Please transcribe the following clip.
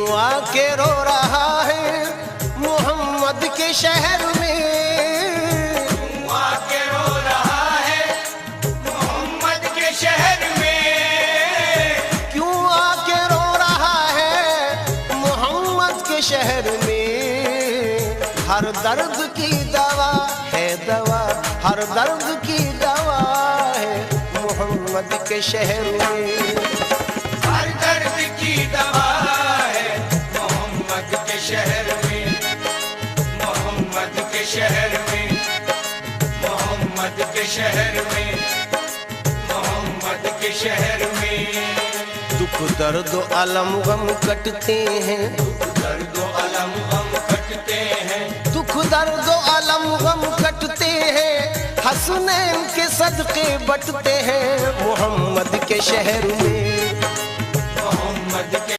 क्यों आके रो रहा है मोहम्मद के शहर में, क्यों आके रो रहा है मोहम्मद के शहर में, क्यों आके रो रहा है मोहम्मद के शहर में। हर दर्द की दवा है दवा, हर दर्द की दवा है मोहम्मद के शहर में। हर दर्द की दवा है मोहम्मद के शहर में, मोहम्मद के शहर में, मोहम्मद के शहर में, मोहम्मद के शहर में। दुख दर्द अलम गम कटते हैं, दर्द अलम गम कटते हैं, दुख दर्द अलम गम कटते हैं, हसनैन के सदके बटते हैं मोहम्मद के शहर में। मोहम्मद के